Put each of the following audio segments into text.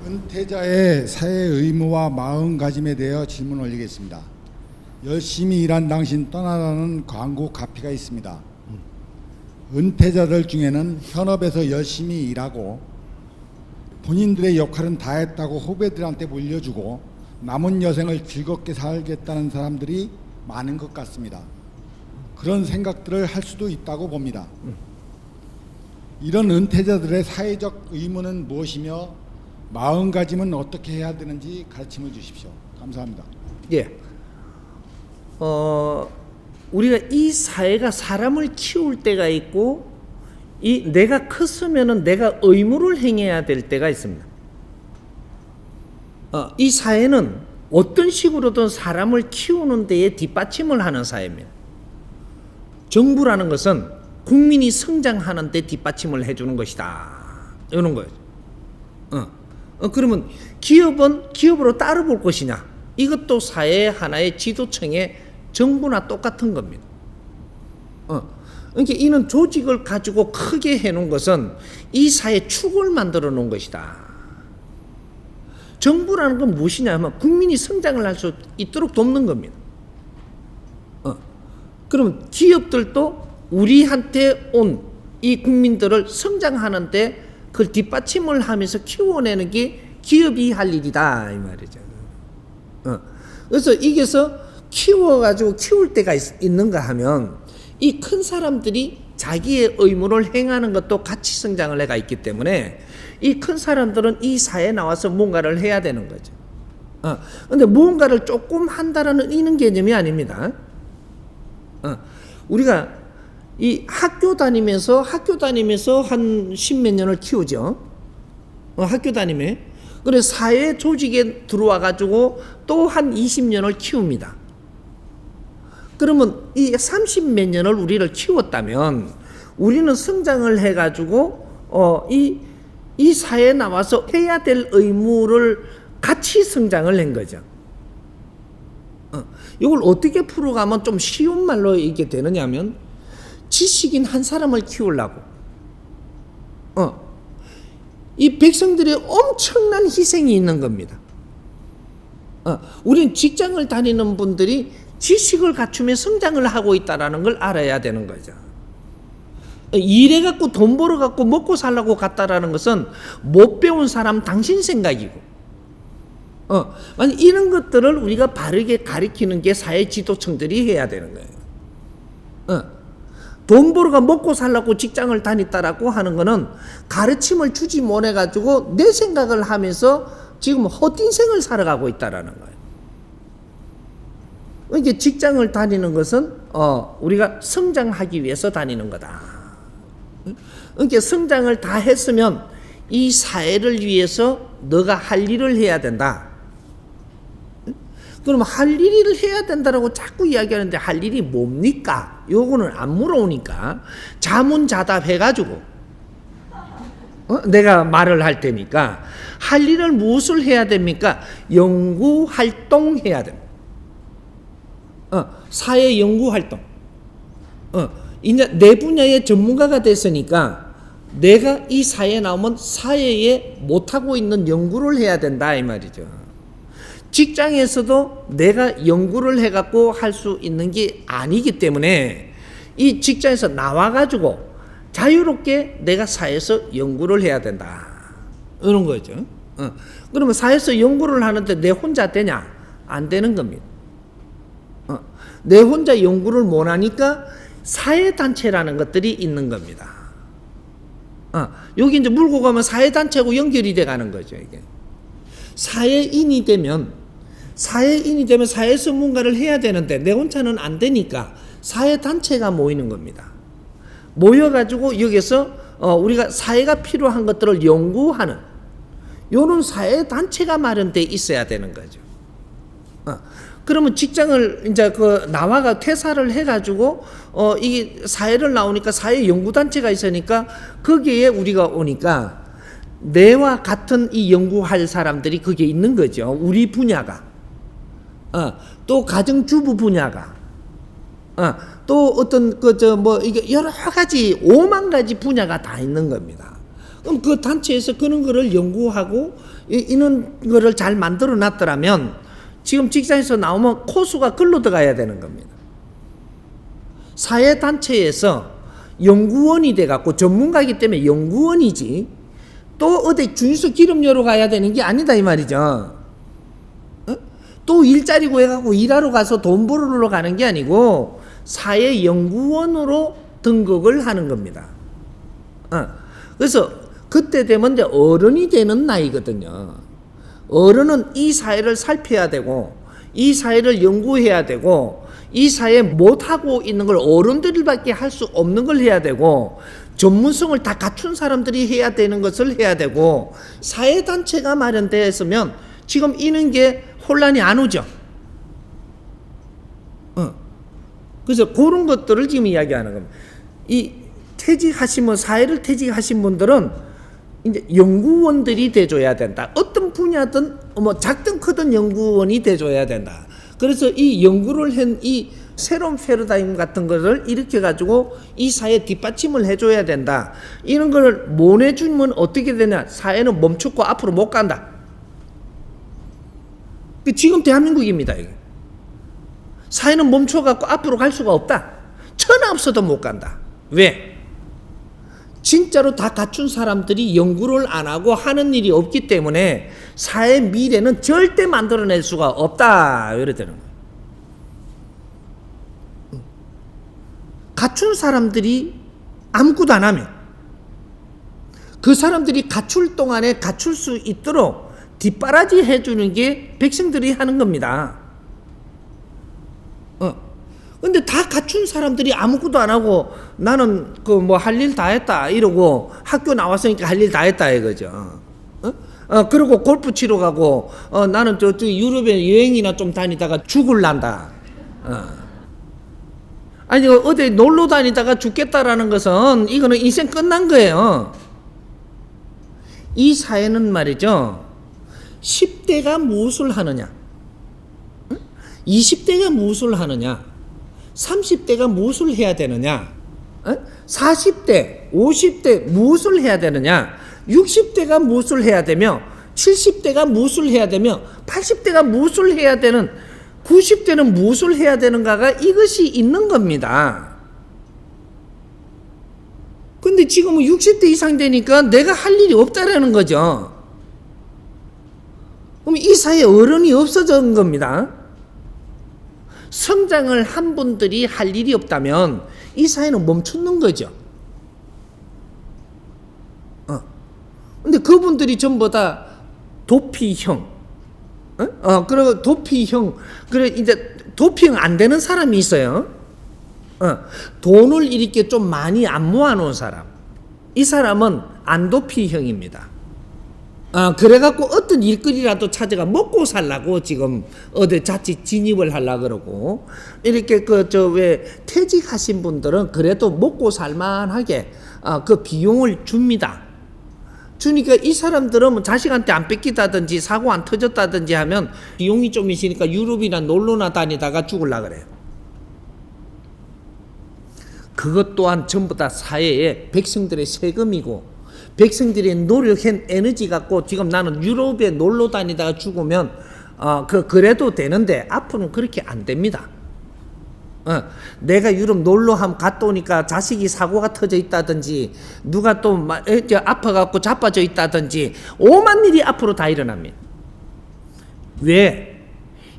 은퇴자의 사회 의무와 마음가짐에 대해 질문 올리겠습니다. 열심히 일한 당신 떠나라는 광고 카피가 있습니다. 은퇴자들 중에는 현업에서 열심히 일하고 본인들의 역할은 다 했다고 후배들한테 물려주고 남은 여생을 즐겁게 살겠다는 사람들이 많은 것 같습니다. 그런 생각들을 할 수도 있다고 봅니다. 이런 은퇴자들의 사회적 의무는 무엇이며 마음가짐은 어떻게 해야 되는지 가르침을 주십시오. 감사합니다. 예. 우리가 이 사회가 사람을 키울 때가 있고, 내가 컸으면은 내가 의무를 행해야 될 때가 있습니다. 이 사회는 어떤 식으로든 사람을 키우는 데에 뒷받침을 하는 사회입니다. 정부라는 것은 국민이 성장하는 데 뒷받침을 해주는 것이다. 이런 거예요. 그러면 기업은 기업으로 따로 볼 것이냐? 이것도 사회의 하나의 지도층의 정부나 똑같은 겁니다. 그러니까 이는 조직을 가지고 크게 해놓은 것은 이 사회의 축을 만들어 놓은 것이다. 정부라는 건 무엇이냐 하면 국민이 성장을 할 수 있도록 돕는 겁니다. 그러면 기업들도 우리한테 온 이 국민들을 성장하는데 그걸 뒷받침을 하면서 키워내는 게 기업이 할 일이다 이 말이죠. 그래서 이게서 키워가지고 키울 때가 있는가 하면 이 큰 사람들이 자기의 의무를 행하는 것도 같이 성장을 해가 있기 때문에 이 큰 사람들은 이 사회에 나와서 뭔가를 해야 되는 거죠. 근데 무언가를 조금 한다라는 이런 개념이 아닙니다. 우리가 이 학교 다니면서 한 십몇 년을 키우죠. 학교 다니면. 그래 사회 조직에 들어와 가지고 또 한 20년을 키웁니다. 그러면 이 30몇 년을 우리를 키웠다면 우리는 성장을 해 가지고 이 사회에 나와서 해야 될 의무를 같이 성장을 한 거죠. 이걸 어떻게 풀어가면 좀 쉬운 말로 이게 되느냐면 지식인 한 사람을 키우려고 이 백성들의 엄청난 희생이 있는 겁니다. 우린 직장을 다니는 분들이 지식을 갖추며 성장을 하고 있다는 걸 알아야 되는 거죠. 일해갖고 돈 벌어갖고 먹고 살라고 갔다라는 것은 못 배운 사람 당신 생각이고 아니 이런 것들을 우리가 바르게 가르치는 게 사회 지도층들이 해야 되는 거예요. 돈 벌어가 먹고 살라고 직장을 다녔다라고 하는 거는 가르침을 주지 못해가지고 내 생각을 하면서 지금 헛인생을 살아가고 있다라는 거예요. 이게 직장을 다니는 것은 우리가 성장하기 위해서 다니는 거다. 그러니까 성장을 다 했으면 이 사회를 위해서 너가 할 일을 해야 된다. 그럼 할 일을 해야 된다라고 자꾸 이야기하는데 할 일이 뭡니까? 요거는 안 물어오니까 자문자답 해가지고 내가 말을 할 테니까 할 일을 무엇을 해야 됩니까? 연구활동 해야 됩니다. 사회 연구활동. 이제 내 분야의 전문가가 됐으니까 내가 이 사회에 나오면 사회에 못하고 있는 연구를 해야 된다 이 말이죠. 직장에서도 내가 연구를 해갖고 할 수 있는 게 아니기 때문에 이 직장에서 나와가지고 자유롭게 내가 사회에서 연구를 해야 된다. 이런 거죠. 그러면 사회에서 연구를 하는데 내 혼자 되냐? 안 되는 겁니다. 내 혼자 연구를 못 하니까 사회단체라는 것들이 있는 겁니다. 여기 이제 물고 가면 사회단체하고 연결이 돼 가는 거죠, 이게. 사회인이 되면 사회에서 뭔가를 해야 되는데 내 혼자는 안 되니까 사회단체가 모이는 겁니다. 모여가지고 여기서 우리가 사회가 필요한 것들을 연구하는 이런 사회단체가 마련돼 있어야 되는 거죠. 그러면 직장을 이제 나와가 퇴사를 해가지고 이 사회를 나오니까 사회 연구단체가 있으니까 거기에 우리가 오니까 내와 같은 이 연구할 사람들이 거기에 있는 거죠. 우리 분야가. 또 가정주부 분야가. 또 어떤 이게 여러 가지 5만 가지 분야가 다 있는 겁니다. 그럼 그 단체에서 그런 거를 연구하고 이런 거를 잘 만들어 놨더라면 지금 직장에서 나오면 코수가 글로 들어가야 되는 겁니다. 사회단체에서 연구원이 돼갖고 전문가이기 때문에 연구원이지 또 어디 주유소 기름 열어 가야 되는 게 아니다 이 말이죠. 또 일자리 구해갖고 일하러 가서 돈 벌으러 가는 게 아니고 사회연구원으로 등극을 하는 겁니다. 그래서 그때 되면 이제 어른이 되는 나이거든요. 어른은 이 사회를 살펴야 되고 이 사회를 연구해야 되고 이 사회에 못하고 있는 걸 어른들밖에 할 수 없는 걸 해야 되고 전문성을 다 갖춘 사람들이 해야 되는 것을 해야 되고 사회단체가 마련되어 있으면 지금 이런 게 혼란이 안 오죠. 그래서 그런 것들을 지금 이야기하는 겁니다. 이 퇴직하시면 사회를 퇴직하신 분들은 이제 연구원들이 돼줘야 된다. 어떤 분야든 작든 크든 연구원이 돼줘야 된다. 그래서 이 연구를 한 이 새로운 패러다임 같은 것을 일으켜 가지고 이 사회에 뒷받침을 해줘야 된다. 이런 걸 못 해주면 어떻게 되냐? 사회는 멈췄고 앞으로 못 간다. 지금 대한민국입니다. 이게. 사회는 멈춰갖고 앞으로 갈 수가 없다. 천하 없어도 못 간다. 왜? 진짜로 다 갖춘 사람들이 연구를 안 하고 하는 일이 없기 때문에 사회 미래는 절대 만들어낼 수가 없다. 이래 되는 거예요. 갖춘 사람들이 아무것도 안 하면 그 사람들이 갖출 동안에 갖출 수 있도록 뒷바라지 해주는 게 백성들이 하는 겁니다. 근데 다 갖춘 사람들이 아무것도 안 하고 나는 할 일 다 했다 이러고 학교 나왔으니까 할 일 다 했다 이거죠. 그리고 골프 치러 가고 나는 저 유럽에 여행이나 좀 다니다가 죽을란다. 아니 어디 놀러 다니다가 죽겠다라는 것은 이거는 인생 끝난 거예요. 이 사회는 말이죠. 10대가 무엇을 하느냐, 20대가 무엇을 하느냐, 30대가 무엇을 해야 되느냐, 40대, 50대 무엇을 해야 되느냐, 60대가 무엇을 해야 되며 70대가 무엇을 해야 되며 80대가 무엇을 해야 되는 90대는 무엇을 해야 되는가가 이것이 있는 겁니다. 근데 지금은 60대 이상 되니까 내가 할 일이 없다라는 거죠. 그럼 이 사회에 어른이 없어진 겁니다. 성장을 한 분들이 할 일이 없다면 이 사회는 멈추는 거죠. 근데 그분들이 전부 다 도피형, 그리고 도피형, 그래 이제 도피형 안 되는 사람이 있어요. 돈을 이렇게 좀 많이 안 모아놓은 사람, 이 사람은 안 도피형입니다. 그래갖고 어떤 일거리라도 찾아가 먹고 살라고 지금 어디 자칫 진입을 하려고 그러고, 이렇게 왜 퇴직하신 분들은 그래도 먹고 살만하게 그 비용을 줍니다. 주니까 이 사람들은 자식한테 안 뺏기다든지 사고 안 터졌다든지 하면 비용이 좀 있으니까 유럽이나 놀러나 다니다가 죽으려고 그래요. 그것 또한 전부 다 사회의 백성들의 세금이고 백성들의 노력한 에너지 갖고 지금 나는 유럽에 놀러 다니다가 죽으면 그래도 되는데 앞으로는 그렇게 안 됩니다. 내가 유럽 놀러 한번 갔다 오니까 자식이 사고가 터져 있다든지 누가 또 아파갖고 자빠져 있다든지 오만 일이 앞으로 다 일어납니다. 왜?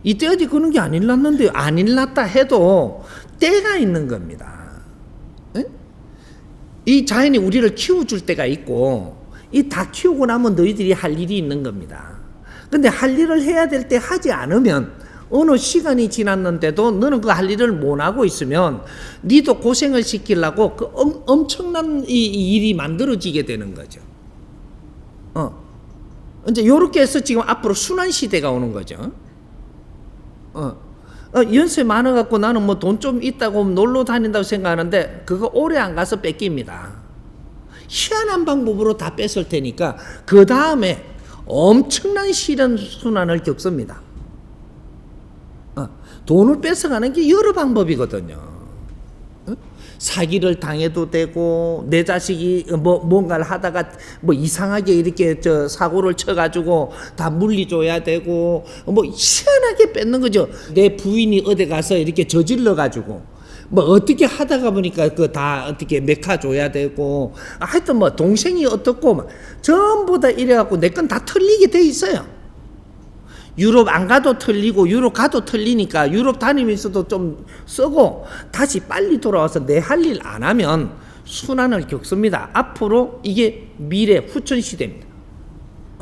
이때까지 그런 게 안 일어났는데 안 일어났다 해도 때가 있는 겁니다. 이 자연이 우리를 키워줄 때가 있고 이 다 키우고 나면 너희들이 할 일이 있는 겁니다. 근데 할 일을 해야 될 때 하지 않으면 어느 시간이 지났는데도 너는 그 할 일을 못 하고 있으면 니도 고생을 시키려고 그 엄청난 이 일이 만들어지게 되는 거죠. 이제 요렇게 해서 지금 앞으로 순환 시대가 오는 거죠. 연세 많아갖고 나는 뭐 돈 좀 있다고 놀러 다닌다고 생각하는데 그거 오래 안 가서 뺏깁니다. 희한한 방법으로 다 뺏을 테니까 그 다음에 엄청난 시련 순환을 겪습니다. 돈을 뺏어가는 게 여러 방법이거든요. 사기를 당해도 되고, 내 자식이 뭔가를 하다가 이상하게 이렇게 사고를 쳐가지고 다 물리줘야 되고, 희한하게 뺏는 거죠. 내 부인이 어디 가서 이렇게 저질러가지고 어떻게 하다가 보니까 그 다 어떻게 메카줘야 되고, 하여튼 동생이 어떻고 전부 다 이래갖고 내 건 다 털리게 돼 있어요. 유럽 안 가도 털리고 유럽 가도 털리니까 유럽 다니면서도 좀 쓰고 다시 빨리 돌아와서 내 할 일 안 하면 순환을 겪습니다. 앞으로 이게 미래 후천 시대입니다.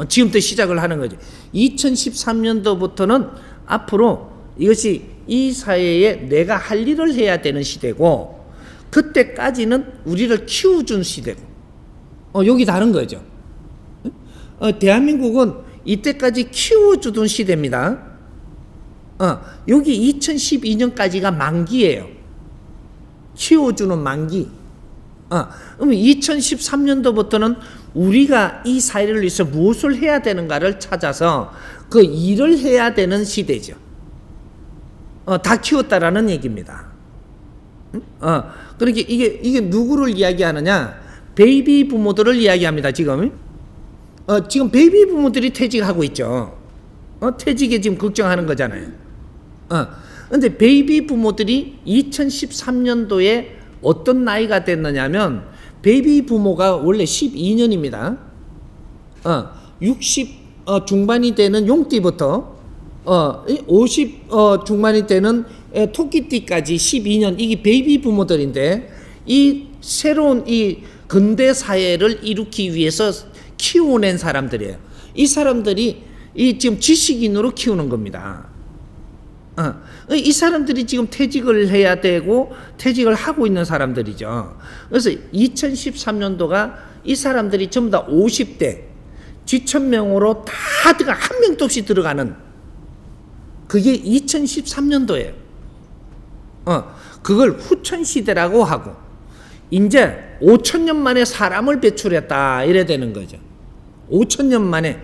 지금부터 시작을 하는 거죠. 2013년도부터는 앞으로 이것이 이 사회에 내가 할 일을 해야 되는 시대고, 그때까지는 우리를 키워준 시대고, 여기 다른 거죠. 대한민국은 이때까지 키워주던 시대입니다. 여기 2012년까지가 만기예요. 키워주는 만기. 그러면 2013년도부터는 우리가 이 사회를 위해서 무엇을 해야 되는가를 찾아서 그 일을 해야 되는 시대죠. 다 키웠다라는 얘기입니다. 그러니까 이게 누구를 이야기하느냐? 베이비 부모들을 이야기합니다. 지금 베이비 부모들이 퇴직하고 있죠. 퇴직에 지금 걱정하는 거잖아요. 근데 베이비 부모들이 2013년도에 어떤 나이가 됐느냐면, 베이비 부모가 원래 12년입니다. 60 중반이 되는 용띠부터 50 중반이 되는 토끼띠까지 12년, 이게 베이비 부모들인데, 이 새로운 이 근대 사회를 일으키기 위해서 키워낸 사람들이에요. 이 사람들이 지금 지식인으로 키우는 겁니다. 이 사람들이 지금 퇴직을 해야 되고 퇴직을 하고 있는 사람들이죠. 그래서 2013년도가 이 사람들이 전부 다 50대 지천명으로 다 들어가, 한 명도 없이 들어가는, 그게 2013년도예요. 그걸 후천시대라고 하고, 이제 5천년 만에 사람을 배출했다 이래 되는 거죠. 5천년 만에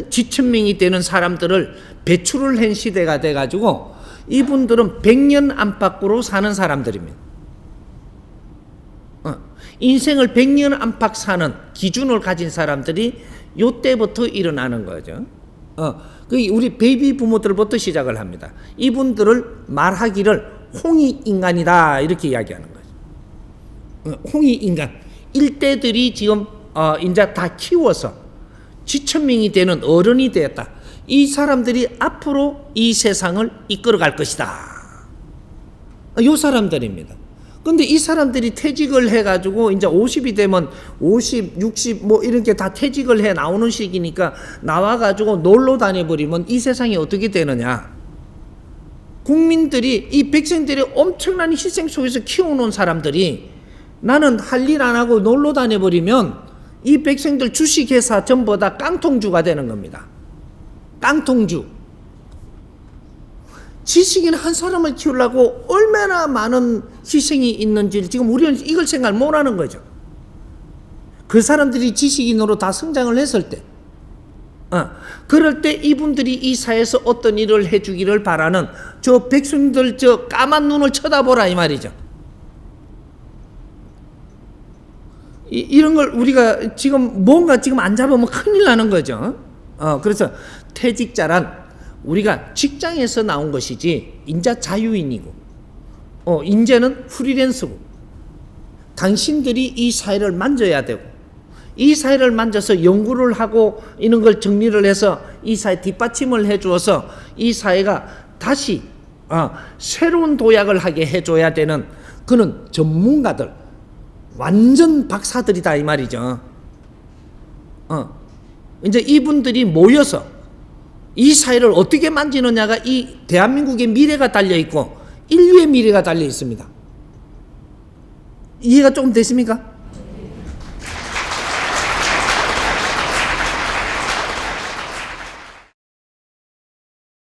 지천명이 되는 사람들을 배출을 한 시대가 돼가지고, 이분들은 100년 안팎으로 사는 사람들입니다. 인생을 100년 안팎 사는 기준을 가진 사람들이 요때부터 일어나는 거죠. 우리 베이비 부모들부터 시작을 합니다. 이분들을 말하기를 홍이 인간이다 이렇게 이야기하는 거죠. 홍이 인간, 일대들이 지금 이제 다 키워서 지천명이 되는 어른이 되었다. 이 사람들이 앞으로 이 세상을 이끌어갈 것이다. 이 사람들입니다. 근데 이 사람들이 퇴직을 해가지고 이제 50이 되면 50, 60 이렇게 다 퇴직을 해 나오는 시기니까 나와가지고 놀러 다녀버리면 이 세상이 어떻게 되느냐? 국민들이, 이 백성들이 엄청난 희생 속에서 키워놓은 사람들이 나는 할 일 안 하고 놀러 다녀버리면 이 백성들 주식회사 전부 다 깡통주가 되는 겁니다. 깡통주. 지식인 한 사람을 키우려고 얼마나 많은 희생이 있는지 지금 우리는 이걸 생각을 못하는 거죠. 그 사람들이 지식인으로 다 성장을 했을 때, 그럴 때 이분들이 이 사회에서 어떤 일을 해주기를 바라는 저 백성들 저 까만 눈을 쳐다보라 이 말이죠. 이런 걸 우리가 지금 뭔가 지금 안 잡으면 큰일 나는 거죠. 그래서 퇴직자란 우리가 직장에서 나온 것이지 인자 자유인이고, 인자는 프리랜서고, 당신들이 이 사회를 만져야 되고, 이 사회를 만져서 연구를 하고 이런 걸 정리를 해서 이 사회 뒷받침을 해주어서 이 사회가 다시 새로운 도약을 하게 해줘야 되는 그는 전문가들, 완전 박사들이다 이 말이죠. 이제 이분들이 모여서 이 사회를 어떻게 만지느냐가 이 대한민국의 미래가 달려 있고 인류의 미래가 달려 있습니다. 이해가 조금 되십니까?